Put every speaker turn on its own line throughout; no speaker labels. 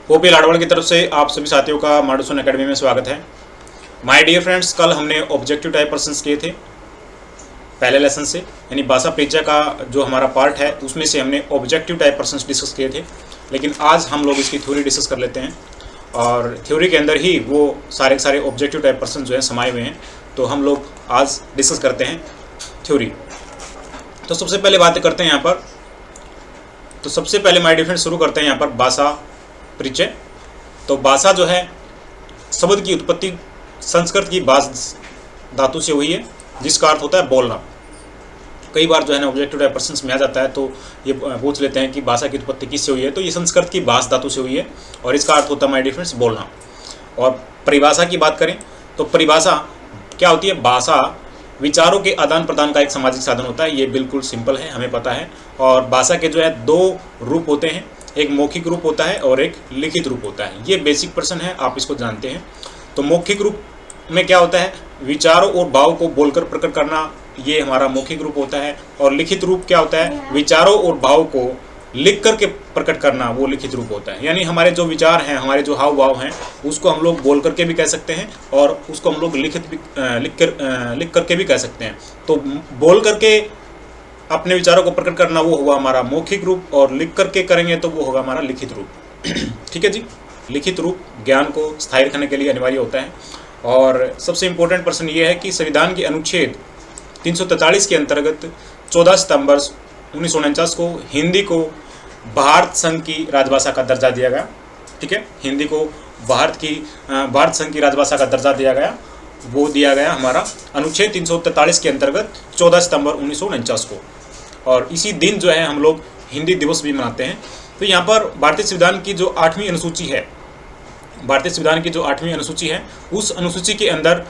OP लाडवाड़ की तरफ से आप सभी साथियों का माडूसन एकेडमी में स्वागत है। माय डियर फ्रेंड्स, कल हमने ऑब्जेक्टिव टाइप पर्सन्स किए थे पहले लेसन से, यानी भाषा परिचय का जो हमारा पार्ट है उसमें से हमने ऑब्जेक्टिव टाइप पर्सन्स डिस्कस किए थे। लेकिन आज हम लोग इसकी थ्योरी डिस्कस कर लेते हैं और थ्योरी के अंदर ही वो सारे ऑब्जेक्टिव टाइप पर्सन जो है समाये हुए हैं। तो हम लोग आज डिस्कस करते हैं थ्योरी। तो सबसे पहले बातें करते हैं यहाँ पर। तो सबसे पहले माय डियर फ्रेंड्स शुरू करते हैं यहाँ पर भाषा परिचय। तो भाषा जो है शब्द की उत्पत्ति संस्कृत की भाष धातु से हुई है, जिसका अर्थ होता है बोलना। कई बार जो है ना ऑब्जेक्टिव टाइप पर्सन्स में आ जाता है तो ये पूछ लेते हैं कि भाषा की उत्पत्ति किससे हुई है। तो ये संस्कृत की भाष धातु से हुई है और इसका अर्थ होता है माय डियर फ्रेंड्स बोलना। और परिभाषा की बात करें तो परिभाषा क्या होती है? भाषा विचारों के आदान प्रदान का एक सामाजिक साधन होता है। ये बिल्कुल सिंपल है, हमें पता है। और भाषा के जो है दो रूप होते हैं, एक मौखिक रूप होता है और एक लिखित रूप होता है। ये बेसिक प्रश्न है, आप इसको जानते हैं। तो मौखिक रूप में क्या होता है? विचारों और भाव को बोलकर प्रकट करना, ये हमारा मौखिक रूप होता है। और लिखित रूप क्या होता है? विचारों और भाव को लिख करके प्रकट करना, वो लिखित रूप होता है। यानी हमारे जो विचार हैं, हमारे जो हाव भाव हैं, उसको हम लोग बोल करके भी कह सकते हैं और उसको हम लोग लिख करके भी कह सकते हैं। तो बोल करके अपने विचारों को प्रकट करना वो हुआ हमारा मौखिक रूप, और लिख करके करेंगे तो वो होगा हमारा लिखित रूप। ठीक है जी। लिखित रूप ज्ञान को स्थायी रखने के लिए अनिवार्य होता है। और सबसे इम्पोर्टेंट प्रश्न ये है कि संविधान के अनुच्छेद 343 के अंतर्गत 14 सितंबर 1949 को हिंदी को भारत संघ की राजभाषा का दर्जा दिया गया। ठीक है, हिंदी को भारत संघ की राजभाषा का दर्जा दिया गया। वो दिया गया हमारा अनुच्छेद 343 के अंतर्गत 14 सितंबर 1949 को। और इसी दिन जो है हम लोग हिंदी दिवस भी मनाते हैं। तो यहाँ पर भारतीय संविधान की जो 8वीं अनुसूची है, भारतीय संविधान की जो 8वीं अनुसूची है, उस अनुसूची के अंदर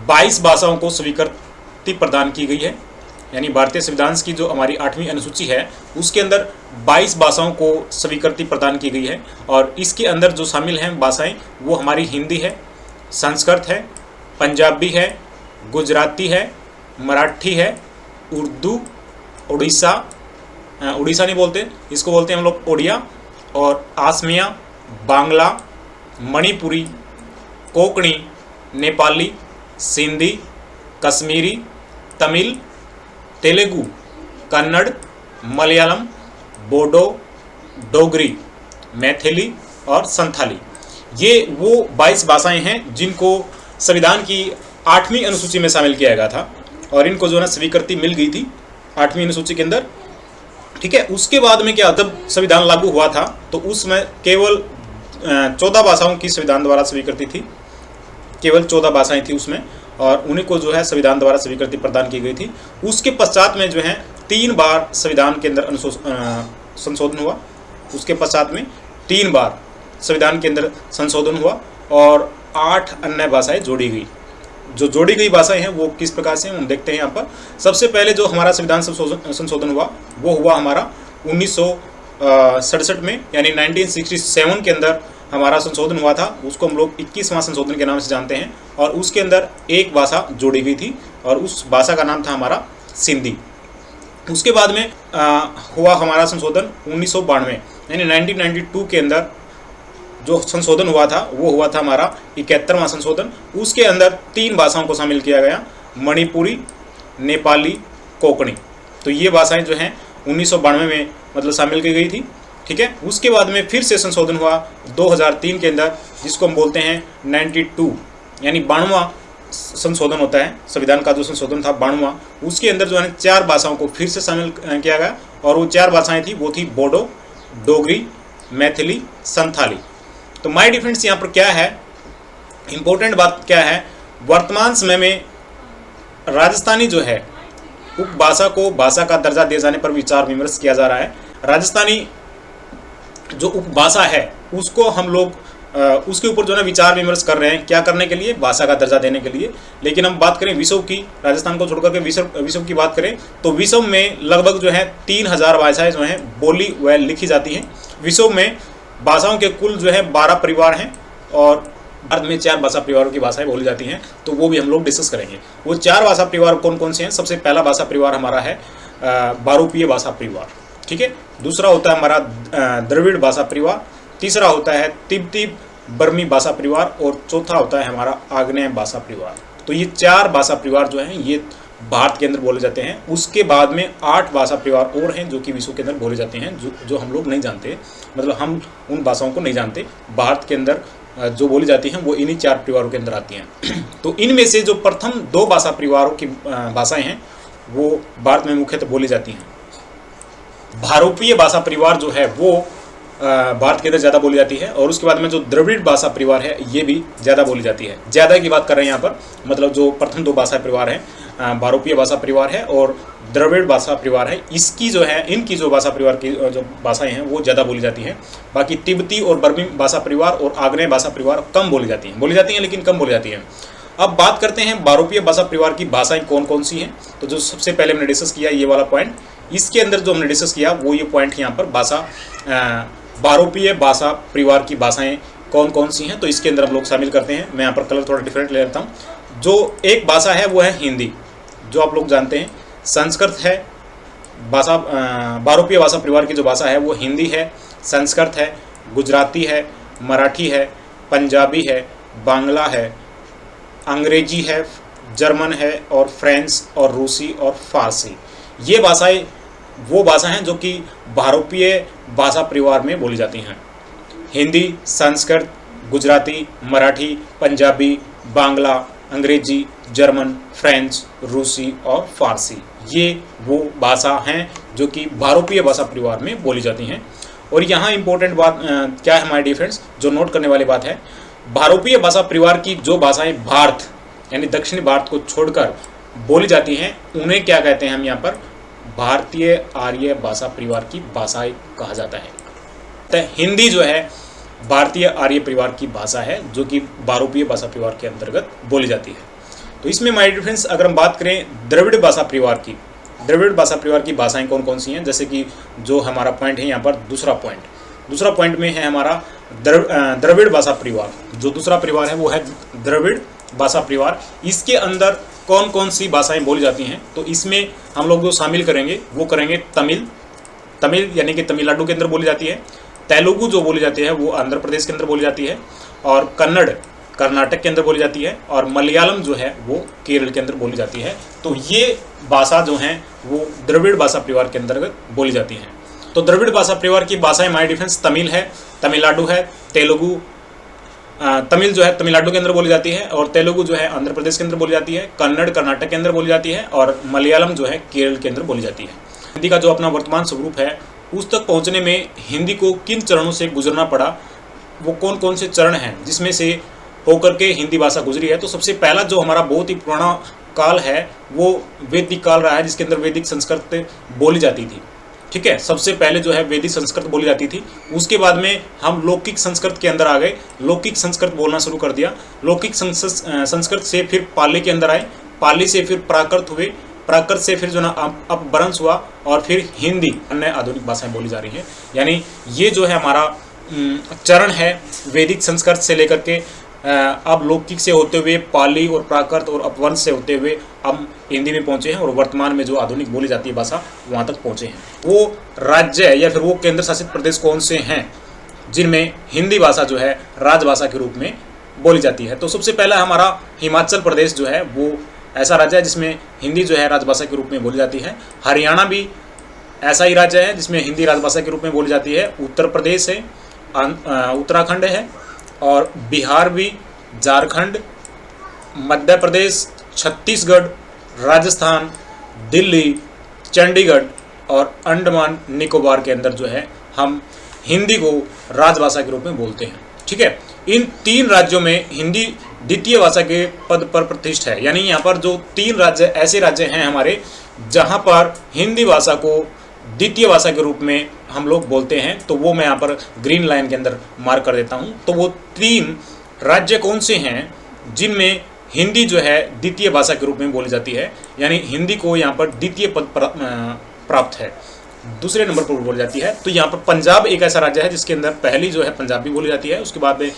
22 भाषाओं को स्वीकृति प्रदान की गई है। यानी भारतीय संविधान की जो हमारी 8वीं अनुसूची है उसके अंदर 22 भाषाओं को स्वीकृति प्रदान की गई है। और इसके अंदर जो शामिल हैं भाषाएं वो हमारी हिंदी है, संस्कृत है, पंजाबी है, गुजराती है, मराठी है, उर्दू, उड़ीसा नहीं बोलते, इसको बोलते हैं हम लोग ओडिया, और आसमिया, बांग्ला, मणिपुरी, कोंकणी, नेपाली, सिंधी, कश्मीरी, तमिल, तेलुगु, कन्नड़, मलयालम, बोडो, डोगरी, मैथिली और संथाली। ये वो 22 भाषाएं हैं जिनको संविधान की 8वीं अनुसूची में शामिल किया गया था और इनको जो है स्वीकृति मिल गई थी 8वीं अनुसूची के अंदर। ठीक है, उसके बाद में क्या, जब संविधान लागू हुआ था तो उसमें केवल 14 भाषाओं की संविधान द्वारा स्वीकृति थी। केवल 14 भाषाएं थी उसमें, और उन्हीं को जो है संविधान द्वारा स्वीकृति प्रदान की गई थी। उसके पश्चात में जो है 3 बार संविधान के अंदर संशोधन हुआ। उसके पश्चात में 3 बार संविधान के अंदर संशोधन हुआ और 8 अन्य भाषाएं जोड़ी गई। जो जोड़ी गई भाषाएं हैं वो किस प्रकार से हम देखते हैं यहाँ पर। सबसे पहले जो हमारा संविधान संशोधन हुआ वो हुआ हमारा 1967 में, यानी 1967 के अंदर हमारा संशोधन हुआ था। उसको हम लोग 21वां संशोधन के नाम से जानते हैं। और उसके अंदर एक भाषा जोड़ी गई थी और उस भाषा का नाम था हमारा सिंधी। उसके बाद में हुआ हमारा संशोधन 1992, यानी 1992 के अंदर जो संशोधन हुआ था वो हुआ था हमारा 71वां संशोधन। उसके अंदर 3 भाषाओं को शामिल किया गया, मणिपुरी, नेपाली, कोंकणी। तो ये भाषाएं जो हैं 1992 में मतलब शामिल की गई थी। ठीक है, उसके बाद में फिर से संशोधन हुआ 2003 के अंदर, जिसको हम बोलते हैं 92, यानी 92वां संशोधन होता है। संविधान का जो संशोधन था 92वां, उसके अंदर जो है 4 भाषाओं को फिर से शामिल किया गया। और वो 4 भाषाएं थी, वो थी बोडो, डोगरी, मैथिली, संथाली। तो माय डियर फ्रेंड्स, यहाँ पर क्या है इम्पोर्टेंट बात क्या है, वर्तमान समय में राजस्थानी जो है उपभाषा को भाषा का दर्जा दिए जाने पर विचार विमर्श किया जा रहा है। राजस्थानी जो उपभाषा है उसको हम लोग उसके ऊपर जो है विचार विमर्श कर रहे हैं। क्या करने के लिए? भाषा का दर्जा देने के लिए। लेकिन हम बात करें विश्व की, राजस्थान को छोड़कर के विश्व की बात करें तो विश्व में लगभग जो है 3000 भाषाएं जो हैं बोली व लिखी जाती हैं। विश्व में भाषाओं के कुल जो है 12 परिवार हैं और भारत में 4 भाषा परिवारों की भाषाएं बोली जाती हैं। तो वो भी हम लोग डिस्कस करेंगे। वो 4 भाषा परिवार कौन कौन से हैं? सबसे पहला भाषा परिवार हमारा है बारूपीय भाषा परिवार। ठीक है, दूसरा होता है हमारा द्रविड़ भाषा परिवार, तीसरा होता है तिब्बती बर्मी भाषा परिवार और चौथा होता है हमारा आग्नेय भाषा परिवार। तो ये 4 भाषा परिवार जो हैं ये भारत के अंदर बोले जाते हैं। उसके बाद में 8 भाषा परिवार और हैं जो कि विश्व के अंदर बोले जाते हैं, जो हम लोग नहीं जानते, मतलब हम उन भाषाओं को नहीं जानते। भारत के अंदर जो बोली जाती हैं वो इन्हीं 4 परिवारों के अंदर आती हैं। तो इनमें से जो प्रथम 2 भाषा परिवारों की भाषाएं हैं वो भारत में मुख्यतः बोली जाती हैं। भारोपीय भाषा परिवार जो है वो भारत के अंदर ज़्यादा बोली जाती है, और उसके बाद में जो द्रविड़ भाषा परिवार है ये भी ज़्यादा बोली जाती है। ज़्यादा की बात कर रहे हैं यहाँ पर, मतलब जो प्रथम 2 भाषा परिवार हैं, भारोपीय भाषा परिवार है और द्रविड़ भाषा परिवार है, इसकी जो है इनकी जो भाषा परिवार की जो भाषाएं हैं वो ज़्यादा बोली जाती हैं। बाकी तिब्बती और बर्मी भाषा परिवार और आग्नेय भाषा परिवार कम बोली जाती हैं लेकिन कम बोली जाती हैं। अब बात करते हैं भारोपीय भाषा परिवार की भाषाएं कौन कौन सी हैं। तो जो सबसे पहले हमने डिस्कस किया ये वाला पॉइंट, इसके अंदर जो हमने डिस्कस किया वो ये पॉइंट यहाँ पर भारोपीय भाषा परिवार की भाषाएं कौन कौन सी हैं, तो इसके अंदर हम लोग शामिल करते हैं। मैं यहाँ पर कलर थोड़ा डिफरेंट ले लेता हूँ। जो एक भाषा है वो है हिंदी, जो आप लोग जानते हैं। संस्कृत है भाषा, भारोपीय भाषा परिवार की जो भाषा है वो हिंदी है, संस्कृत है, गुजराती है, मराठी है, पंजाबी है, बांग्ला है, अंग्रेजी है, जर्मन है और फ्रेंच और रूसी और फारसी। ये भाषाएं वो भाषा हैं जो कि भारोपीय भाषा परिवार में बोली जाती हैं। हिंदी, संस्कृत, गुजराती, मराठी, पंजाबी, बांग्ला, अंग्रेजी, जर्मन, फ्रेंच, रूसी और फारसी, ये वो भाषा हैं जो कि भारोपीय भाषा परिवार में बोली जाती हैं। और यहाँ इम्पोर्टेंट बात क्या है हमारे डिफरेंस, जो नोट करने वाली बात है, भारोपीय भाषा परिवार की जो भाषाएं भारत यानी दक्षिणी भारत को छोड़कर बोली जाती हैं उन्हें क्या कहते हैं हम यहाँ पर, भारतीय आर्य भाषा परिवार की भाषाएं कहा जाता है। तो हिंदी जो है भारतीय आर्य परिवार की भाषा है जो कि भारोपीय भाषा परिवार के अंतर्गत बोली जाती है। तो इसमें माय डिफरेंस अगर हम बात करें द्रविड़ भाषा परिवार की, द्रविड़ भाषा परिवार की भाषाएं कौन कौन सी हैं, जैसे कि जो हमारा पॉइंट है यहाँ पर दूसरा पॉइंट में है हमारा द्रविड़ भाषा परिवार। जो दूसरा परिवार है वो है द्रविड़ भाषा परिवार। इसके अंदर कौन कौन सी भाषाएं बोली जाती हैं, तो इसमें हम लोग जो शामिल करेंगे वो करेंगे तमिल यानी कि तमिलनाडु के अंदर बोली जाती है, तेलुगु जो बोली जाती है वो आंध्र प्रदेश के अंदर बोली जाती है, और कन्नड़ कर्नाटक के अंदर बोली जाती है, और मलयालम जो है वो केरल के अंदर बोली जाती है। तो ये भाषा जो हैं वो द्रविड़ भाषा परिवार के अंतर्गत बोली जाती हैं। तो द्रविड़ भाषा परिवार की भाषाएं माय डिफरेंस तमिल है, तमिलनाडु है, तेलुगु, तमिल जो है तमिलनाडु के अंदर बोली जाती है, और तेलुगु जो है आंध्र प्रदेश के अंदर बोली जाती है, कन्नड़ कर्नाटक के अंदर बोली जाती है, और मलयालम जो है केरल के अंदर बोली जाती है। हिंदी का जो अपना वर्तमान स्वरूप है उस तक पहुंचने में हिंदी को किन चरणों से गुजरना पड़ा, वो कौन कौन से चरण हैं जिसमें से होकर के हिंदी भाषा गुजरी है। तो सबसे पहला जो हमारा बहुत ही पुराना काल है वो वैदिक काल रहा है, जिसके अंदर वैदिक संस्कृत बोली जाती थी। ठीक है, सबसे पहले जो है वैदिक संस्कृत बोली जाती थी। उसके बाद में हम लौकिक संस्कृत के अंदर आ गए, लौकिक संस्कृत बोलना शुरू कर दिया। लौकिक संस्कृत से फिर पाली के अंदर आए, पाली से फिर प्राकृत हुए, प्राकृत से फिर जो ना अपभ्रंश हुआ, और फिर हिंदी अन्य आधुनिक भाषाएं बोली जा रही हैं। यानी ये जो है हमारा चरण है वैदिक संस्कृत से लेकर के अब लौकिक से होते हुए पाली और प्राकृत और अपभ्रंश से होते हुए हम हिंदी में पहुंचे हैं, और वर्तमान में जो आधुनिक बोली जाती है भाषा वहाँ तक पहुँचे हैं। वो राज्य या फिर वो केंद्र शासित प्रदेश कौन से हैं जिनमें हिंदी भाषा जो है राजभाषा के रूप में बोली जाती है। तो सबसे पहला हमारा हिमाचल प्रदेश जो है वो ऐसा राज्य है जिसमें हिंदी जो है राजभाषा के रूप में बोली जाती है। हरियाणा भी ऐसा ही राज्य है जिसमें हिंदी राजभाषा के रूप में बोली जाती है। उत्तर प्रदेश है, उत्तराखंड है, और बिहार भी, झारखंड, मध्य प्रदेश, छत्तीसगढ़, राजस्थान, दिल्ली, चंडीगढ़ और अंडमान निकोबार के अंदर जो है हम हिंदी को राजभाषा के रूप में बोलते हैं। ठीक है, इन 3 राज्यों में हिंदी द्वितीय भाषा के पद पर प्रतिष्ठित है। यानी यहाँ पर जो 3 राज्य ऐसे राज्य हैं हमारे जहाँ पर हिंदी भाषा को द्वितीय भाषा के रूप में हम लोग बोलते हैं, तो वो मैं यहाँ पर ग्रीन लाइन के अंदर मार्क कर देता हूँ। तो वो 3 राज्य कौन से हैं जिनमें हिंदी जो है द्वितीय भाषा के रूप में बोली जाती है, यानी हिंदी को यहाँ पर द्वितीय पद प्राप्त है, दूसरे नंबर पर बोली जाती है। तो यहाँ पर पंजाब एक ऐसा राज्य है जिसके अंदर पहली जो है पंजाबी बोली जाती है, उसके बाद में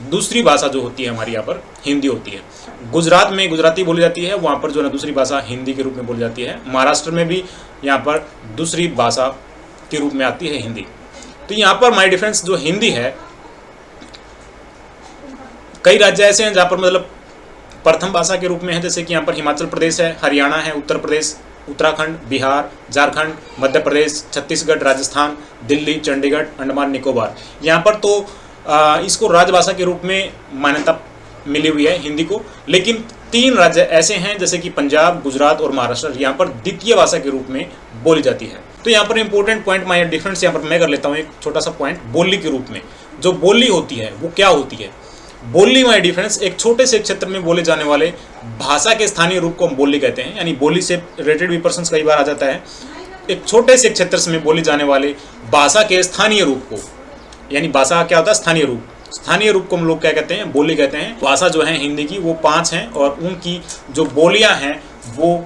दूसरी भाषा जो होती है हमारी यहाँ पर हिंदी होती है। गुजरात में गुजराती बोली जाती है, वहाँ पर जो है दूसरी भाषा हिंदी के रूप में बोली जाती है। महाराष्ट्र में भी यहाँ पर दूसरी भाषा के रूप में आती है हिंदी। तो यहाँ पर माय डिफरेंस जो हिंदी है कई राज्य ऐसे हैं जहाँ पर मतलब प्रथम भाषा के रूप में है, जैसे कि यहाँ पर हिमाचल प्रदेश है, हरियाणा है, उत्तर प्रदेश, उत्तराखंड, बिहार, झारखंड, मध्य प्रदेश, छत्तीसगढ़, राजस्थान, दिल्ली, चंडीगढ़, अंडमान निकोबार। यहाँ पर तो इसको राजभाषा के रूप में मान्यता मिली हुई है हिंदी को, लेकिन 3 राज्य ऐसे हैं जैसे कि पंजाब, गुजरात और महाराष्ट्र, यहाँ पर द्वितीय भाषा के रूप में बोली जाती है। तो यहाँ पर इंपॉर्टेंट पॉइंट माय डिफरेंस यहाँ पर मैं कर लेता हूँ एक छोटा सा पॉइंट, बोली के रूप में जो बोली होती है वो क्या होती है। बोली माय डिफरेंस एक छोटे से क्षेत्र में बोले जाने वाले भाषा के स्थानीय रूप को हम बोली कहते हैं, यानी बोली से रिलेटेड भी पर्सन कई बार आ जाता है। एक छोटे से क्षेत्र में बोले जाने वाले भाषा के स्थानीय रूप को, यानी भाषा क्या होता है स्थानीय रूप, स्थानीय रूप को हम लोग क्या कहते हैं, बोली कहते हैं। भाषा जो है हिंदी की वो 5 हैं और उनकी जो बोलियां हैं वो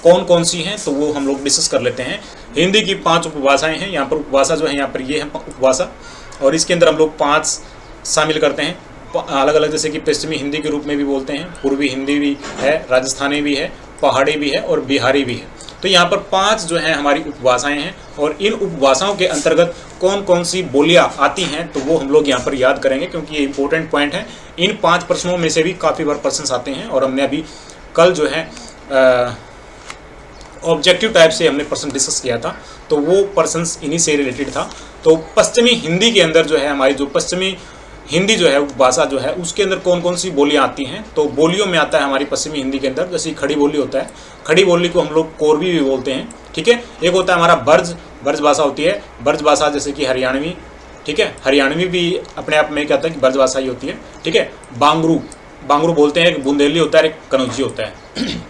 कौन कौन सी हैं तो वो हम लोग डिस्कस कर लेते हैं। हिंदी की 5 उपभाषाएं हैं। यहाँ पर उपभाषा जो है यहाँ पर ये है उपभाषा, और इसके अंदर हम लोग 5 शामिल करते हैं अलग अलग, जैसे कि पश्चिमी हिंदी के रूप में भी बोलते हैं, पूर्वी हिंदी भी है, राजस्थानी भी है, पहाड़ी भी है और बिहारी भी है। तो यहाँ पर 5 जो है हमारी उपभाषाएं हैं और इन उपभाषाओं के अंतर्गत कौन कौन सी बोलियां आती हैं तो वो हम लोग यहाँ पर याद करेंगे, क्योंकि ये इंपॉर्टेंट पॉइंट है। इन 5 प्रश्नों में से भी काफ़ी बार प्रश्न आते हैं और हमने अभी कल जो है ऑब्जेक्टिव टाइप से हमने प्रश्न डिस्कस किया था, तो वो प्रश्न इन्हीं से रिलेटेड था। तो पश्चिमी हिंदी के अंदर जो है हमारी जो पश्चिमी हिंदी जो है उपभाषा जो है उसके अंदर कौन कौन सी बोलियां आती हैं, तो बोलियों में आता है हमारी पश्चिमी हिंदी के अंदर, जैसे खड़ी बोली होता है, खड़ी बोली को हम लोग कोरवी भी बोलते हैं, ठीक है। एक होता है हमारा ब्रज भाषा होती है, ब्रज भाषा जैसे कि हरियाणवी, ठीक है, हरियाणवी भी अपने आप में क्या होता है कि ब्रज भाषा ही होती है, ठीक है। बांगरू बोलते हैं, एक बुंदेली होता है, एक कनौजी होता है।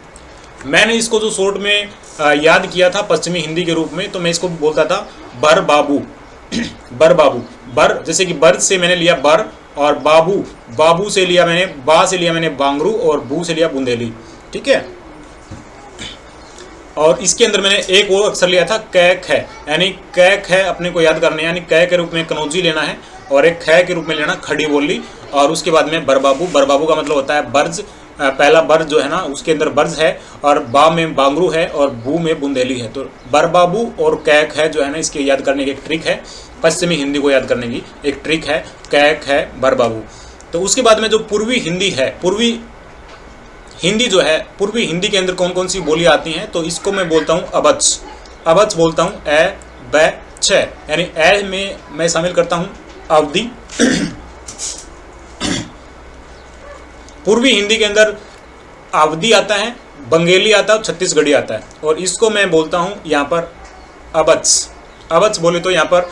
मैंने इसको जो शॉर्ट में याद किया था पश्चिमी हिंदी के रूप में, तो मैं इसको बोलता था बर बाबू। बर बाबू, बर जैसे कि बर्द से मैंने लिया बर, और बाबू से लिया मैंने, बा से लिया मैंने बांगरू, और बू से लिया बुंदेली, ठीक है। और इसके अंदर मैंने एक और अक्षर लिया था कैक है, यानी कैक है अपने को याद करने, यानी कै के रूप में कनौजी लेना है और एक खै के रूप में लेना खड़ी बोली, और उसके बाद में बरबाबू। बरबाबू का मतलब होता है बर्ज, पहला बर्ज जो है ना उसके अंदर बर्ज है, और बा में बांगरू है और बू में बुंदेली है। तो बरबाबू और कैक है जो है ना, इसके याद करने की एक ट्रिक है, पश्चिमी हिंदी को याद करने की एक ट्रिक है, कैक है बरबाबू। तो उसके बाद में जो पूर्वी हिंदी है, पूर्वी हिंदी जो है, पूर्वी हिंदी के अंदर कौन कौन सी बोलियां आती हैं, तो इसको मैं बोलता हूँ अबच। अबच बोलता हूँ ए ब छ, यानी ए में मैं शामिल करता हूँ अवधि। पूर्वी हिंदी के अंदर अवधि आता है, बंगेली आता है, छत्तीसगढ़ी आता है, और इसको मैं बोलता हूँ यहाँ पर अबच। अबच बोले तो यहाँ पर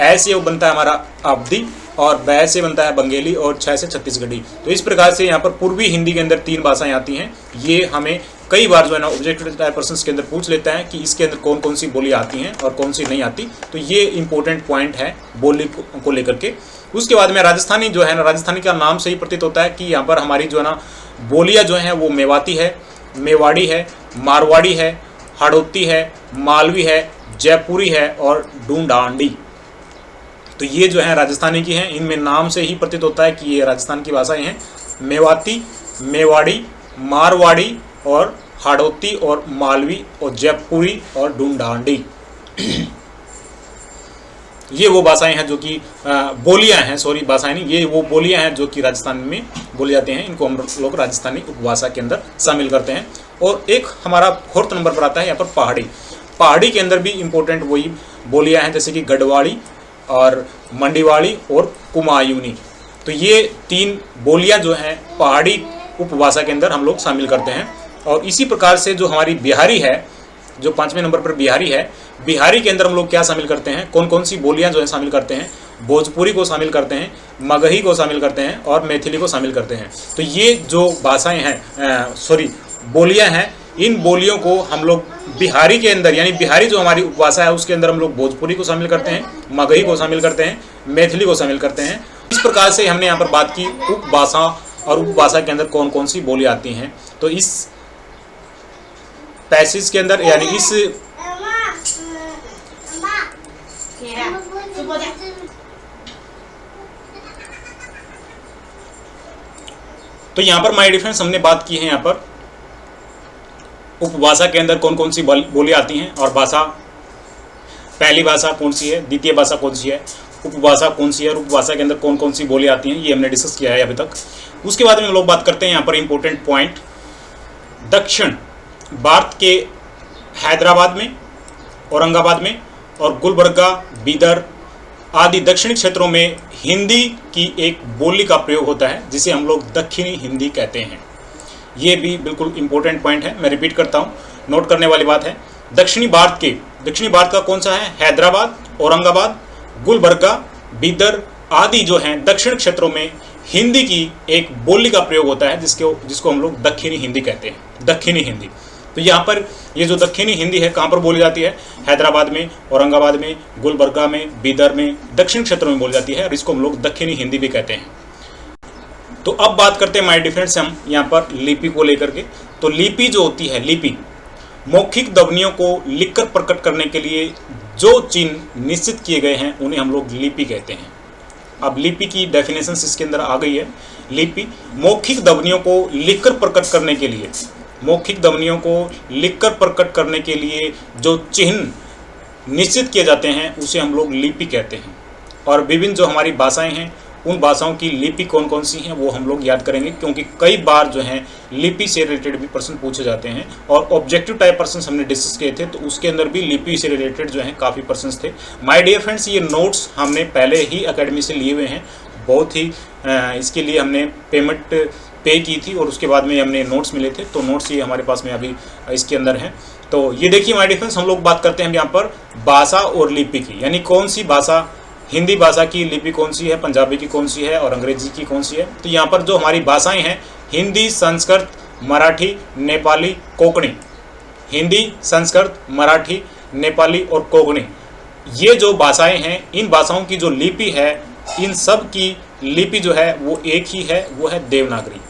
ए से बनता है हमारा अवधि, और बै से बनता है बंगेली, और 6 से छत्तीसगढ़ी। तो इस प्रकार से यहाँ पर पूर्वी हिंदी के अंदर 3 भाषाएं आती हैं। ये हमें कई बार जो है ना ऑब्जेक्टिव टाइप प्रश्न के अंदर पूछ लेता है कि इसके अंदर कौन कौन सी बोली आती हैं और कौन सी नहीं आती। तो ये इंपॉर्टेंट पॉइंट है बोली को लेकर के। उसके बाद में राजस्थानी जो है ना, राजस्थानी का नाम से ही प्रतीत होता है कि यहाँ पर हमारी जो है ना बोलियाँ जो हैं वो मेवाती है, मेवाड़ी है, मारवाड़ी है, हाड़ौती है, मालवी है, जयपुरी है और ढूंढांडी। तो ये जो है राजस्थानी की हैं, इनमें नाम से ही प्रतीत होता है कि ये राजस्थान की भाषाएं हैं। मेवाती, मेवाड़ी, मारवाड़ी और हाड़ौती और मालवी और जयपुरी और ढूंढांडी। ये वो भाषाएं हैं जो कि बोलियां हैं, सॉरी भाषाएं नहीं, ये वो बोलियां हैं जो कि राजस्थान में बोली जाती हैं। इनको हम लोग राजस्थानी उपभाषा के अंदर शामिल करते हैं। और एक हमारा 4th नंबर पर आता है यहाँ पर पहाड़ी। पहाड़ी के अंदर भी इंपॉर्टेंट वही बोलियां हैं जैसे कि गढ़वाड़ी और मंडीवाड़ी और कुमायूनी। तो ये 3 बोलियां जो हैं पहाड़ी उपभाषा के अंदर हम लोग शामिल करते हैं। और इसी प्रकार से जो हमारी बिहारी है, जो 5वें नंबर पर बिहारी है, बिहारी के अंदर हम लोग क्या शामिल करते हैं, कौन कौन सी बोलियां जो है शामिल करते हैं, भोजपुरी को शामिल करते हैं, मगही को शामिल करते हैं और मैथिली को शामिल करते हैं। तो ये जो भाषाएं हैं, बोलियां हैं, इन बोलियों को हम लोग बिहारी के अंदर, यानी बिहारी जो हमारी उपभाषा है उसके अंदर हम लोग भोजपुरी को शामिल करते हैं, मगही को शामिल करते हैं, मैथिली को शामिल करते हैं। इस प्रकार से हमने यहाँ पर बात की उपभाषा और उपभाषा के अंदर कौन कौन सी बोली आती हैं। तो इस पैसेज के अंदर, यानी इस तो यहाँ पर माय डिफरेंस हमने बात की है यहाँ पर उपभाषा के अंदर कौन कौन सी बोली आती हैं और भाषा, पहली भाषा कौन सी है, द्वितीय भाषा कौन सी है, उपभाषा कौन सी है और उपभाषा के अंदर कौन कौन सी बोली आती हैं, ये हमने डिस्कस किया है अभी तक। उसके बाद में हम लोग बात करते हैं यहाँ पर इंपॉर्टेंट पॉइंट, दक्षिण भारत के हैदराबाद में, औरंगाबाद में और गुलबर्गा, बीदर आदि दक्षिणी क्षेत्रों में हिंदी की एक बोली का प्रयोग होता है जिसे हम लोग दक्षिणी हिंदी कहते हैं। ये भी बिल्कुल इंपॉर्टेंट पॉइंट है, मैं रिपीट करता हूँ, नोट करने वाली बात है। दक्षिणी भारत का कौन सा है? हैदराबाद, औरंगाबाद, गुलबर्गा, बीदर आदि जो हैं दक्षिण क्षेत्रों में हिंदी की एक बोली का प्रयोग होता है जिसको हम लोग दक्षिणी हिंदी कहते हैं, दक्षिणी हिंदी। तो यहाँ पर ये जो दक्षिणी हिंदी है कहाँ पर बोली जाती है? हैदराबाद में, औरंगाबाद में, गुलबर्गा में, बीदर में, दक्षिण क्षेत्रों में बोली जाती है और इसको हम लोग दक्षिणी हिंदी भी कहते हैं। तो अब बात करते हैं माय डिफरेंस हम यहाँ पर लिपि को लेकर के। तो लिपि जो होती है, लिपि मौखिक ध्वनियों को लिखकर प्रकट करने के लिए जो चिन्ह निश्चित किए गए हैं उन्हें हम लोग लिपि कहते हैं। अब लिपि की डेफिनेशन इसके अंदर आ गई है। लिपि मौखिक ध्वनियों को लिखकर प्रकट करने के लिए, मौखिक ध्वनियों को लिखकर प्रकट करने के लिए जो चिन्ह निश्चित किए जाते हैं उसे हम लोग लिपि कहते हैं। और विभिन्न जो हमारी भाषाएं हैं उन भाषाओं की लिपि कौन कौन सी हैं वो हम लोग याद करेंगे, क्योंकि कई बार जो है लिपि से रिलेटेड भी प्रश्न पूछे जाते हैं और ऑब्जेक्टिव टाइप प्रश्न हमने डिस्कस किए थे तो उसके अंदर भी लिपि से रिलेटेड जो है काफ़ी प्रश्न थे। माय डियर फ्रेंड्स, ये नोट्स हमने पहले ही अकेडमी से लिए हुए हैं, बहुत ही इसके लिए हमने पेमेंट पे की थी और उसके बाद में हमने नोट्स मिले थे, तो नोट्स ये हमारे पास में अभी इसके अंदर हैं। तो ये देखिए माय डियर फ्रेंड्स, हम लोग बात करते हैं यहाँ पर भाषा और लिपि की, यानी कौन सी भाषा, हिंदी भाषा की लिपि कौन सी है, पंजाबी की कौन सी है और अंग्रेजी की कौन सी है। तो यहाँ पर जो हमारी भाषाएं हैं हिंदी, संस्कृत, मराठी, नेपाली, कोंकणी, हिंदी, संस्कृत, मराठी, नेपाली और कोंकणी, ये जो भाषाएं हैं इन भाषाओं की जो लिपि है, इन सब की लिपि जो है वो एक ही है, वो है देवनागरी।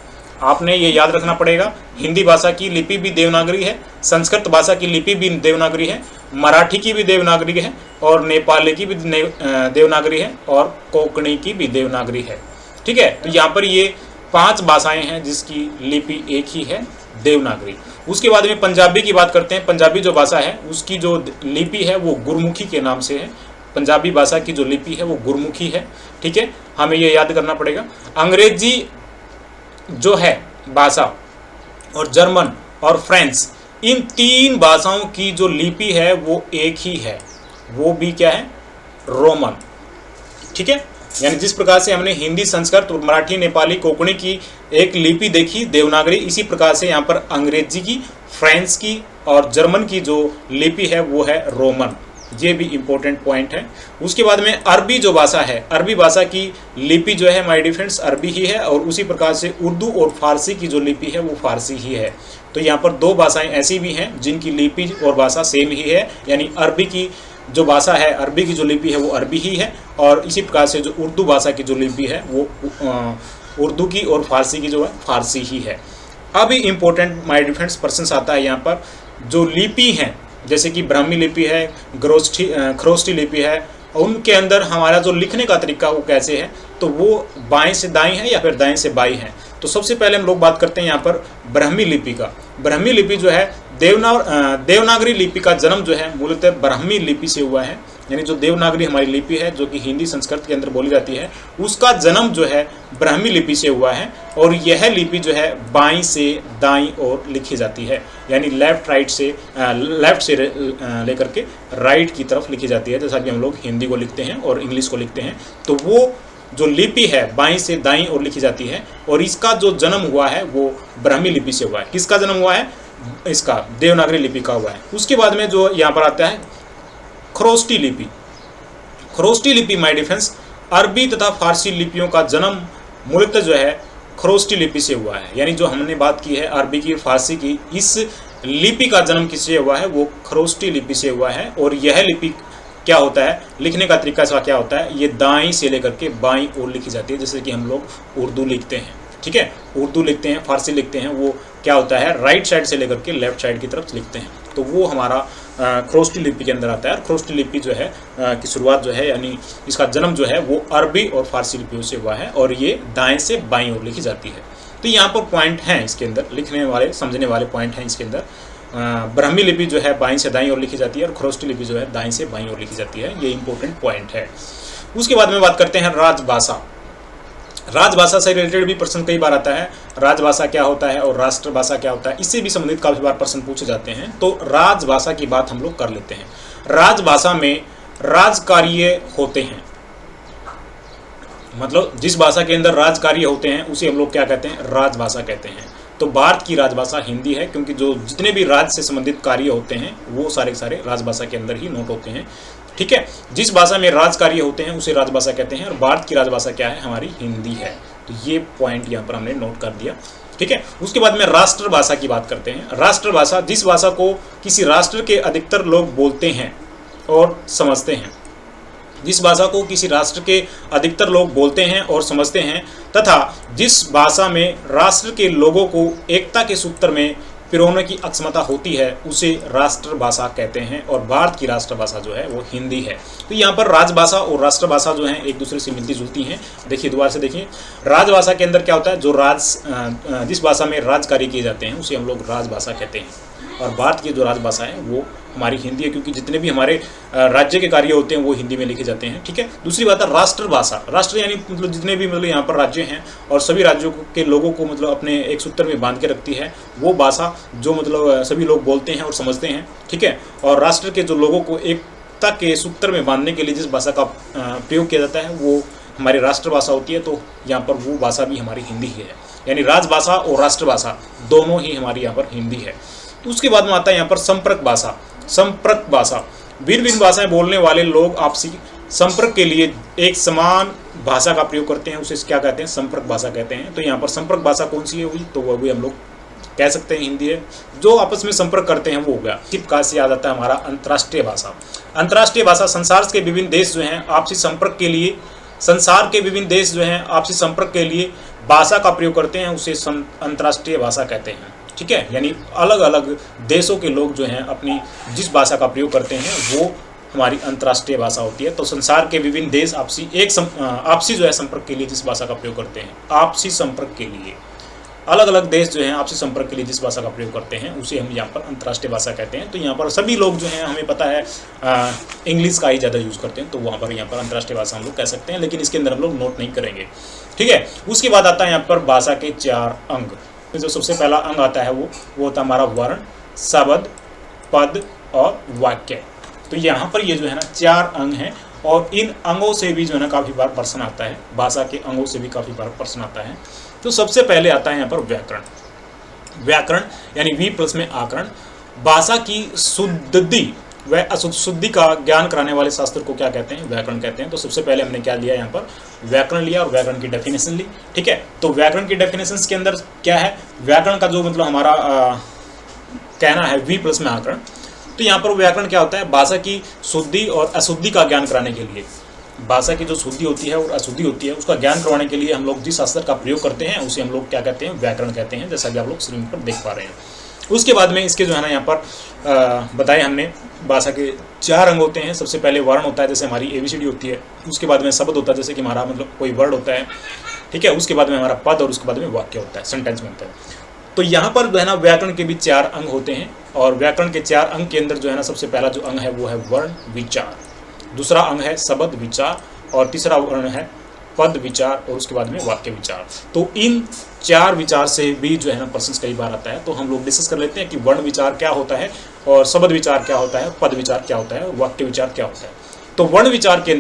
आपने ये याद रखना पड़ेगा, हिंदी भाषा की लिपि भी देवनागरी है, संस्कृत भाषा की लिपि भी देवनागरी है, मराठी की भी देवनागरी है और नेपाली की भी देवनागरी है और कोंकणी की भी देवनागरी है। ठीक है, तो यहाँ पर ये 5 भाषाएं हैं जिसकी लिपि एक ही है, देवनागरी। उसके बाद में पंजाबी की बात करते हैं। पंजाबी जो भाषा है उसकी जो लिपि है वो गुरमुखी के नाम से है। पंजाबी भाषा की जो लिपि है वो गुरमुखी है। ठीक है, हमें ये याद करना पड़ेगा। अंग्रेजी जो है भाषा और जर्मन और फ्रेंच, इन 3 भाषाओं की जो लिपि है वो एक ही है, वो भी क्या है? रोमन। ठीक है, यानी जिस प्रकार से हमने हिंदी, संस्कृत और मराठी, नेपाली, कोंकणी की एक लिपि देखी देवनागरी, इसी प्रकार से यहाँ पर अंग्रेजी की, फ्रेंच की और जर्मन की जो लिपि है वो है रोमन। ये भी इम्पोर्टेंट पॉइंट है। उसके बाद में अरबी जो भाषा है, अरबी भाषा की लिपि जो है माय डियर फ्रेंड्स अरबी ही है और उसी प्रकार से उर्दू और फारसी की जो लिपि है वो फारसी ही है। तो यहाँ पर 2 भाषाएं ऐसी भी हैं जिनकी लिपि और भाषा सेम ही है, यानी अरबी की जो भाषा है, अरबी की जो लिपि है वो अरबी ही है और इसी प्रकार से जो उर्दू भाषा की जो लिपि है वो उर्दू की और फारसी की जो है फारसी ही है। अभी इम्पोर्टेंट माय डियर फ्रेंड्स प्रश्न आता है यहाँ पर, जो लिपि हैं जैसे कि ब्राह्मी लिपि है, खरोष्ठी लिपि है, उनके अंदर हमारा जो लिखने का तरीका वो कैसे है, तो वो बाएं से दाएं है या फिर दाएं से बाएं है। तो सबसे पहले हम लोग बात करते हैं यहाँ पर ब्राह्मी लिपि का। ब्राह्मी लिपि जो है देवनागरी लिपि का जन्म जो है मूलतः ब्राह्मी लिपि से हुआ है, यानी जो देवनागरी हमारी लिपि है जो कि हिंदी, संस्कृत के अंदर बोली जाती है, उसका जन्म जो है ब्राह्मी लिपि से हुआ है और यह लिपि जो है बाईं से दाईं ओर लिखी जाती है, यानी लेफ्ट से लेकर के राइट की तरफ लिखी जाती है, जैसा कि हम लोग हिंदी को लिखते हैं और इंग्लिश को लिखते हैं। तो वो जो लिपि है बाईं से दाईं ओर लिखी जाती है और इसका जो जन्म हुआ है वो ब्राह्मी लिपि से हुआ है। किसका जन्म हुआ है? इसका देवनागरी लिपि का हुआ है। उसके बाद में जो यहाँ पर आता है खरोष्ठी लिपि। खरोष्ठी लिपि माय डियर फ्रेंड्स अरबी तथा फारसी लिपियों का जन्म मूलतः जो है खरोष्ठी लिपि से हुआ है, यानी जो हमने बात की है अरबी की, फारसी की, इस लिपि का जन्म किससे हुआ है? वो खरोष्ठी लिपि से हुआ है। और यह लिपि क्या होता है, लिखने का तरीका इसका क्या होता है, ये दाईं से लेकर के बाईं ओर लिखी जाती है, जैसे कि हम लोग उर्दू लिखते हैं। ठीक है, उर्दू लिखते हैं, फारसी लिखते हैं, वो क्या होता है राइट साइड से लेकर के लेफ्ट साइड की तरफ लिखते हैं। तो वो हमारा खरोष्ठी लिपि के अंदर आता है। खरोष्ठी लिपि जो है की शुरुआत जो है, यानी इसका जन्म जो है वो अरबी और फारसी लिपियों से हुआ है और ये दाएं से बाईं ओर लिखी जाती है। तो यहाँ पर पॉइंट हैं इसके अंदर, लिखने वाले समझने वाले पॉइंट हैं इसके अंदर। ब्राह्मी लिपि जो है बाईं से दाईं ओर लिखी जाती है और खरोष्ठी लिपि जो है दाईं से बाईं ओर लिखी जाती है। ये इंपॉर्टेंट पॉइंट है। उसके बाद में बात करते हैं राजभाषा। राजभाषा से रिलेटेड भी प्रश्न कई बार आता है, राजभाषा क्या होता है और राष्ट्रभाषा क्या होता है, इससे भी संबंधित काफी बार प्रश्न पूछे जाते हैं। तो राजभाषा की बात हम लोग कर लेते हैं। राजभाषा में राजकार्य होते हैं, मतलब जिस भाषा के अंदर राजकार्य होते हैं उसे हम लोग क्या कहते हैं, राजभाषा कहते हैं। तो भारत की राजभाषा हिंदी है, क्योंकि जो जितने भी राज्य से संबंधित कार्य होते हैं वो सारे सारे राजभाषा के अंदर ही नोट होते हैं। ठीक है, जिस भाषा में राजकार्य होते हैं उसे राजभाषा कहते हैं, और भारत की राजभाषा क्या है, हमारी हिंदी है। तो ये पॉइंट यहाँ पर हमने नोट कर दिया। ठीक है, उसके बाद में राष्ट्रभाषा की बात करते हैं। राष्ट्रभाषा जिस भाषा को किसी राष्ट्र के अधिकतर लोग बोलते हैं और समझते हैं, जिस भाषा को किसी राष्ट्र के अधिकतर लोग बोलते हैं और समझते हैं, तथा जिस भाषा में राष्ट्र के लोगों को एकता के सूत्र में पिरोने की अक्षमता होती है, उसे राष्ट्रभाषा कहते हैं। और भारत की राष्ट्रभाषा जो है वो हिंदी है। तो यहाँ पर राजभाषा और राष्ट्रभाषा जो है एक दूसरे से मिलती जुलती हैं। देखिए दोबारा से देखिए, राजभाषा के अंदर क्या होता है, जो जिस भाषा में राजकार्य किए जाते हैं उसे हम लोग राजभाषा कहते हैं। और भारत की जो राजभाषा है वो हमारी हिंदी है, क्योंकि जितने भी हमारे राज्य के कार्य होते हैं वो हिंदी में लिखे जाते हैं। ठीक है, दूसरी बात है राष्ट्रभाषा। राष्ट्र यानी मतलब जितने भी मतलब यहाँ पर राज्य हैं और सभी राज्यों के लोगों को मतलब अपने एक सूत्र में बांध के रखती है वो भाषा जो मतलब सभी लोग बोलते हैं और समझते हैं। ठीक है, और राष्ट्र के जो लोगों को एकता के सूत्र में बांधने के लिए जिस भाषा का प्रयोग किया जाता है वो हमारी राष्ट्रभाषा होती है। तो यहाँ पर वो भाषा भी हमारी हिंदी ही है, यानी राजभाषा और राष्ट्रभाषा दोनों ही हमारी यहाँ पर हिंदी है। तो उसके बाद में आता है यहाँ पर संपर्क भाषा। संपर्क भाषा, भिन्न भिन्न भाषाएं बोलने वाले लोग आपसी संपर्क के लिए एक समान भाषा का प्रयोग करते हैं, उसे क्या कहते हैं, संपर्क भाषा कहते हैं। तो यहाँ पर संपर्क भाषा कौन सी है हुई, तो वह भी हम लोग कह सकते हैं हिंदी है। जो आपस में संपर्क करते हैं वो हो गया। इस प्रकार से याद आता है हमारा अंतर्राष्ट्रीय भाषा। अंतर्राष्ट्रीय भाषा संसार के विभिन्न देश जो हैं आपसी संपर्क के लिए, संसार के विभिन्न देश जो हैं आपसी संपर्क के लिए भाषा का प्रयोग करते हैं, उसे अंतर्राष्ट्रीय भाषा कहते हैं। ठीक है, यानी अलग अलग देशों के लोग जो हैं अपनी जिस भाषा का प्रयोग करते हैं वो हमारी अंतर्राष्ट्रीय भाषा होती है। तो संसार के विभिन्न देश आपसी जो है संपर्क के लिए जिस भाषा का प्रयोग करते हैं, आपसी संपर्क के लिए अलग अलग देश जो हैं आपसी संपर्क के लिए जिस भाषा का प्रयोग करते हैं उसे हम यहाँ पर अंतर्राष्ट्रीय भाषा कहते हैं। तो यहाँ पर सभी लोग जो हैं हमें पता है इंग्लिश का ही ज़्यादा यूज़ करते हैं, तो वहाँ पर यहाँ पर अंतर्राष्ट्रीय भाषा हम लोग कह सकते हैं, लेकिन इसके अंदर हम लोग नोट नहीं करेंगे। ठीक है, उसके बाद आता है यहाँ पर भाषा के 4 अंग। जो सबसे पहला अंग आता है वो होता है हमारा वर्ण, शब्द, पद और वाक्य। तो यहाँ पर ये जो है ना 4 अंग हैं, और इन अंगों से भी जो है ना काफ़ी बार प्रश्न आता है, भाषा के अंगों से भी काफ़ी बार प्रश्न आता है। तो सबसे पहले आता है यहाँ पर व्याकरण। व्याकरण यानी V+ में आकरण। भाषा की शुद्धि व अशुद्धि का ज्ञान कराने वाले शास्त्र को क्या कहते हैं, व्याकरण कहते हैं। तो सबसे पहले हमने क्या लिया, यहाँ पर व्याकरण लिया और व्याकरण की डेफिनेशन ली। ठीक है, तो व्याकरण की डेफिनेशन के अंदर क्या है, व्याकरण का जो मतलब हमारा कहना है V+ में आकरण। तो यहाँ पर व्याकरण क्या होता है, भाषा की शुद्धि और अशुद्धि का ज्ञान कराने के लिए, भाषा की जो शुद्धि होती है और अशुद्धि होती है उसका ज्ञान करवाने के लिए हम लोग जिस शास्त्र का प्रयोग करते हैं उसे हम लोग क्या कहते हैं, व्याकरण कहते हैं, जैसा कि आप लोग स्क्रीन पर देख पा रहे हैं। उसके बाद में इसके जो है ना यहाँ पर बताए हमने भाषा के 4 अंग होते हैं। सबसे पहले वर्ण होता है, जैसे हमारी ABCD होती है। उसके बाद में शब्द होता है, जैसे कि हमारा मतलब कोई वर्ड होता है। ठीक है, उसके बाद में हमारा पद, और उसके बाद में वाक्य होता है, सेंटेंस बनता है। तो यहाँ पर जो है ना व्याकरण के भी 4 अंग होते हैं, और व्याकरण के 4 अंग के अंदर जो है ना सबसे पहला जो अंग है वो है वर्ण विचार, दूसरा अंग है शब्द विचार, और तीसरा वर्ण है पद विचार, और उसके बाद में वाक्य विचार। तो इन 4 विचार से भी जो है ना प्रश्न कई बार आता है। तो हम लोग डिस्कस कर लेते हैं कि वर्ण विचार क्या होता है, और शब्द विचार क्या होता है, पद विचार क्या होता है, वाक्य विचार क्या होता है। तो वर्ण विचार के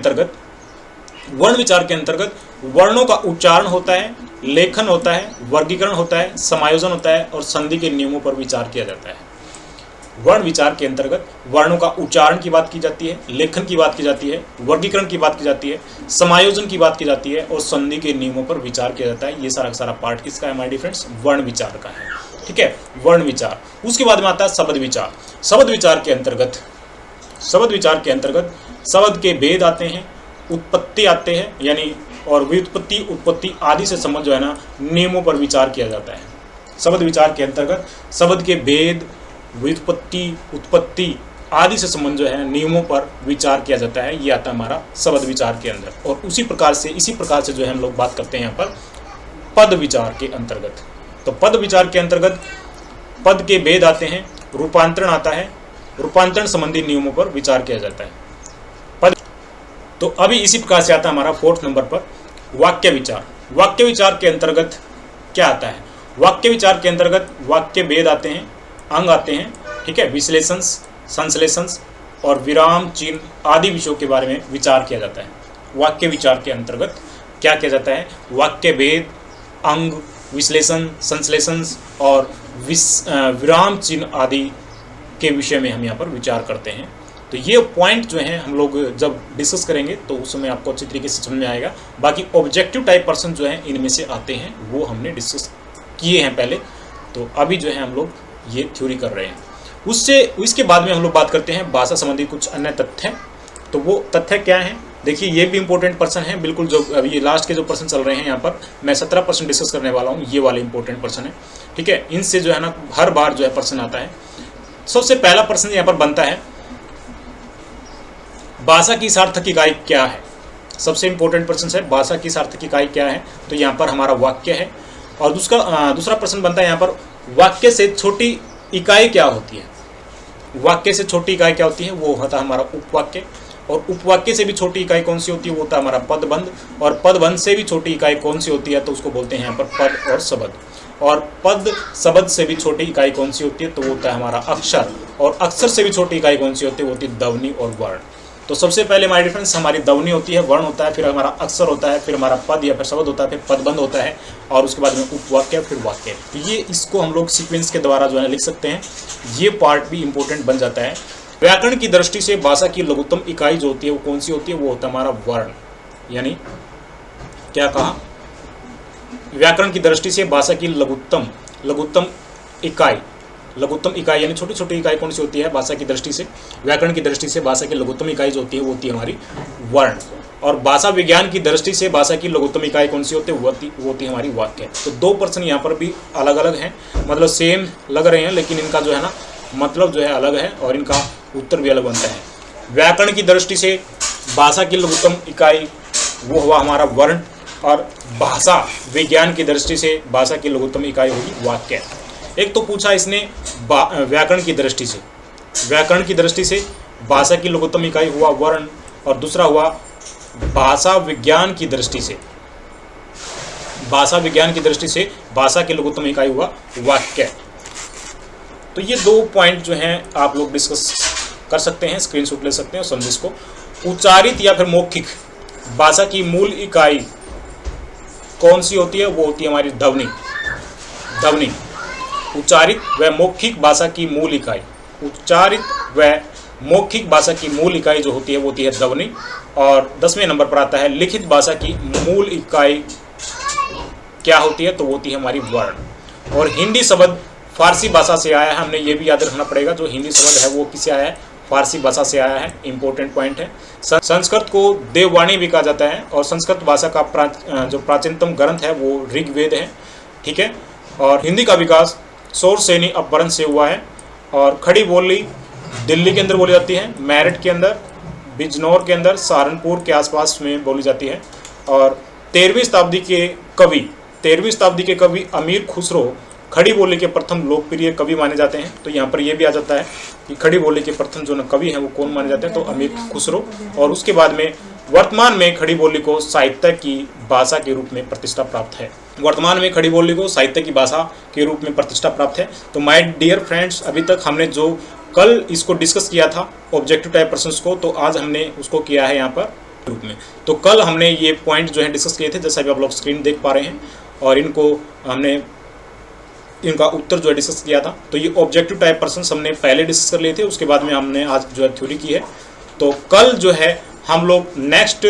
अंतर्गत वर्णों का उच्चारण होता है, लेखन होता है, वर्गीकरण होता है, समायोजन होता है, और संधि के नियमों पर विचार किया जाता है। वर्ण विचार के अंतर्गत वर्णों का उच्चारण की बात की जाती है, लेखन की बात की जाती है, वर्गीकरण की बात की जाती है, समायोजन की बात की जाती है, और संधि के नियमों पर विचार किया जाता है। ये सारा सारा पार्ट किसका है, माय डियर फ्रेंड्स, वर्ण विचार का है। ठीक है, वर्ण विचार। उसके बाद में आता है शब्द विचार। शब्द विचार के अंतर्गत शब्द के भेद आते हैं, उत्पत्ति आते हैं, यानी और व्युत्पत्ति, उत्पत्ति आदि से संबंध जो है ना नियमों पर विचार किया जाता है। शब्द विचार के अंतर्गत शब्द के भेद, व्युत्पत्ति, उत्पत्ति आदि से संबंध जो है नियमों पर विचार किया जाता है। ये आता है हमारा शब्द विचार के अंदर। और इसी प्रकार से जो है हम लोग बात करते हैं यहाँ पर पद विचार के अंतर्गत। तो पद विचार के अंतर्गत पद के भेद आते हैं, रूपांतरण आता है, रूपांतरण संबंधी नियमों पर विचार किया जाता है। पद। तो अभी इसी प्रकार से आता है हमारा 4th नंबर पर वाक्य विचार। वाक्य विचार के अंतर्गत क्या आता है? वाक्य विचार के अंतर्गत वाक्य भेद आते हैं, अंग आते हैं, ठीक है, विश्लेषण, संश्लेषण और विराम चिन्ह आदि विषयों के बारे में विचार किया जाता है। वाक्य विचार के अंतर्गत क्या किया जाता है? वाक्य भेद, अंग, विश्लेषण, संश्लेषण और विराम चिन्ह आदि के विषय में हम यहाँ पर विचार करते हैं। तो ये पॉइंट जो है हम लोग जब डिस्कस करेंगे तो उस समय आपको अच्छी तरीके से समझ में आएगा। बाकी ऑब्जेक्टिव टाइप पर्सन जो है इनमें से आते हैं, वो हमने डिस्कस किए हैं पहले। तो अभी जो है हम लोग ये थ्योरी कर रहे हैं। इसके बाद में हम लोग बात करते हैं भाषा संबंधी कुछ अन्य तथ्य। तो वो तथ्य क्या हैं? देखिए, ये भी इंपॉर्टेंट पर्सन है, बिल्कुल जो अभी लास्ट के जो पर्सन चल रहे हैं यहाँ पर मैं 17% डिस्कस करने वाला हूँ, ये वाले इंपॉर्टेंट पर्सन है, ठीक है। इनसे जो है ना हर बार जो है पर्सन आता है। सबसे पहला पर्सन यहाँ पर बनता है, भाषा की सार्थक इकाई क्या है? सबसे इंपॉर्टेंट पर्सन है, भाषा की सार्थक इकाई क्या है? तो यहाँ पर हमारा वाक्य है। और दूसरा प्रश्न बनता है यहाँ पर, वाक्य से छोटी इकाई क्या होती है? वाक्य से छोटी इकाई क्या होती है? वो होता है हमारा उपवाक्य। और उपवाक्य से भी छोटी इकाई कौन सी होती है? वो होता है हमारा पदबंध। और पदबंध से भी छोटी इकाई कौन सी होती है? तो उसको बोलते हैं यहाँ पर पद और शब्द। और पद शब्द से भी छोटी इकाई कौन सी होती है? तो वो होता है हमारा अक्षर। और अक्षर से भी छोटी इकाई कौन सी होती है? वो होती है ध्वनि और वर्ण। तो सबसे पहले हमारी डिफरेंस, हमारी ध्वनि होती है, वर्ण होता है, फिर हमारा अक्षर होता है, फिर हमारा पद या फिर शब्द होता है, फिर पदबंध होता है, और उसके बाद में उपवाक्य, फिर वाक्य। तो ये इसको हम लोग सीक्वेंस के द्वारा जो है लिख सकते हैं। ये पार्ट भी इंपॉर्टेंट बन जाता है। व्याकरण की दृष्टि से भाषा की लघुत्तम इकाई जो होती है वो कौन सी होती है? वो होता है हमारा वर्ण। यानी क्या कहा? व्याकरण की दृष्टि से भाषा की लघुत्तम इकाई यानी छोटी छोटी इकाई कौन सी होती है भाषा की दृष्टि से? व्याकरण की दृष्टि से भाषा की लघुत्तम इकाई जो होती है वो होती है हमारी वर्ण। और भाषा विज्ञान की दृष्टि से भाषा की लघुत्तम इकाई कौन सी होती है? वो होती है हमारी वाक्य। तो दो पर्सन यहाँ पर भी अलग अलग हैं, मतलब सेम लग रहे हैं, लेकिन इनका जो है ना मतलब जो है अलग है और इनका उत्तर भी अलग बनता है। व्याकरण की दृष्टि से भाषा की लघुत्तम इकाई वो हुआ हमारा वर्ण, और भाषा विज्ञान की दृष्टि से भाषा की लघुत्तम इकाई होगी वाक्य। एक तो पूछा इसने व्याकरण की दृष्टि से, व्याकरण की दृष्टि से भाषा की लघुत्तम इकाई हुआ वर्ण, और दूसरा हुआ भाषा विज्ञान की दृष्टि से, भाषा विज्ञान की दृष्टि से भाषा की लघुत्तम इकाई हुआ वाक्य। तो ये दो पॉइंट जो हैं आप लोग डिस्कस कर सकते हैं, स्क्रीनशॉट ले सकते हैं और समझ इसको। उच्चारित या फिर मौखिक भाषा की मूल इकाई कौन सी होती है? वो होती है हमारी ध्वनि। उच्चारित व मौखिक भाषा की मूल इकाई, उच्चारित व मौखिक भाषा की मूल इकाई जो होती है वो होती है ध्वनि। और 10वें नंबर पर आता है लिखित भाषा की मूल इकाई क्या होती है? तो वो होती है हमारी वर्ण। और हिंदी शब्द फारसी भाषा से आया है, हमने ये भी याद रखना पड़ेगा। जो हिंदी शब्द है वो किससे आया है? फारसी भाषा से आया है, इंपॉर्टेंट पॉइंट है। संस्कृत को देववाणी भी कहा जाता है, और संस्कृत भाषा का जो प्राचीनतम ग्रंथ है वो ऋग्वेद है, ठीक है। और हिंदी का विकास शौरसेनी अपभ्रंश से हुआ है। और खड़ी बोली दिल्ली के अंदर बोली जाती है, मेरठ के अंदर, बिजनौर के अंदर, सहारनपुर के आसपास में बोली जाती है। और 13वीं शताब्दी के कवि अमीर खुसरो खड़ी बोली के प्रथम लोकप्रिय कवि माने जाते हैं। तो यहाँ पर यह भी आ जाता है कि खड़ी बोली के प्रथम जो कवि हैं वो कौन माने जाते हैं? तो अमीर खुसरो। और उसके बाद में वर्तमान में खड़ी बोली को साहित्य की भाषा के रूप में प्रतिष्ठा प्राप्त है। वर्तमान में खड़ी बोली को साहित्य की भाषा के रूप में प्रतिष्ठा प्राप्त है। तो माय डियर फ्रेंड्स, अभी तक हमने जो कल इसको डिस्कस किया था ऑब्जेक्टिव टाइप पर्सन्स को, तो आज हमने उसको किया है यहाँ पर रूप में। तो कल हमने ये पॉइंट जो है डिस्कस किए थे, जैसा भी आप लोग स्क्रीन देख पा रहे हैं, और इनका उत्तर जो है डिस्कस किया था। तो ये ऑब्जेक्टिव टाइप पर्सन्स हमने पहले डिस्कस कर लिए थे, उसके बाद में हमने आज जो है थ्योरी की है। तो कल जो है हम लोग नेक्स्ट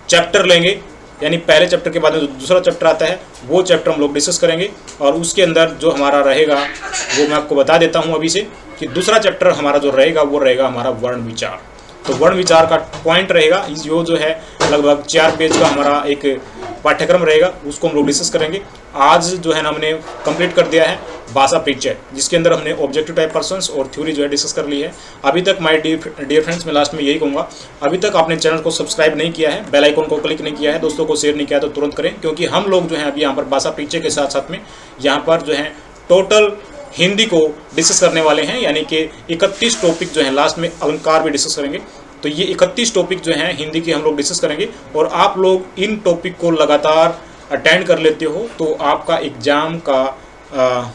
चैप्टर लेंगे, यानी पहले चैप्टर के बाद में जो दूसरा चैप्टर आता है वो चैप्टर हम लोग डिस्कस करेंगे। और उसके अंदर जो हमारा रहेगा वो मैं आपको बता देता हूँ अभी से, कि दूसरा चैप्टर हमारा जो रहेगा वो रहेगा हमारा वर्ण विचार। तो वर्ण विचार का पॉइंट रहेगा यो जो है लगभग 4 पेज का हमारा एक पाठ्यक्रम रहेगा, उसको हम लोग डिस्कस करेंगे। आज जो है ना हमने कंप्लीट कर दिया है भाषा परिचय, जिसके अंदर हमने ऑब्जेक्टिव टाइप पर्सन्स और थ्योरी जो है डिस्कस कर ली है। अभी तक माय डियर फ्रेंड्स, मैं लास्ट में यही कहूँगा, अभी तक आपने चैनल को सब्सक्राइब नहीं किया है, बेल आइकन को क्लिक नहीं किया है, दोस्तों को शेयर नहीं किया तो तुरंत करें, क्योंकि हम लोग जो है अभी यहाँ पर भाषा परिचय के साथ साथ में यहाँ पर जो है टोटल हिंदी को डिस्कस करने वाले हैं, यानी कि 31 टॉपिक जो है, लास्ट में अलंकार भी डिस्कस करेंगे। तो ये 31 टॉपिक जो हैं हिंदी के हम लोग डिस्कस करेंगे, और आप लोग इन टॉपिक को लगातार अटेंड कर लेते हो तो आपका एग्ज़ाम का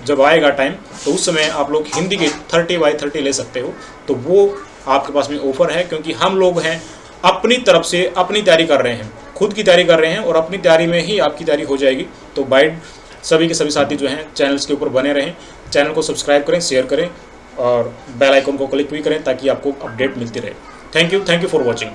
जब आएगा टाइम तो उस समय आप लोग हिंदी के 30/30 ले सकते हो। तो वो आपके पास में ऑफ़र है, क्योंकि हम लोग हैं अपनी तरफ से अपनी तैयारी कर रहे हैं, खुद की तैयारी कर रहे हैं और अपनी तैयारी में ही आपकी तैयारी हो जाएगी। तो बाइट सभी के सभी साथी जो हैं चैनल्स के ऊपर बने रहें, चैनल को सब्सक्राइब करें, शेयर करें और बेल आइकन को क्लिक भी करें ताकि आपको अपडेट मिलती रहे। Thank you for watching.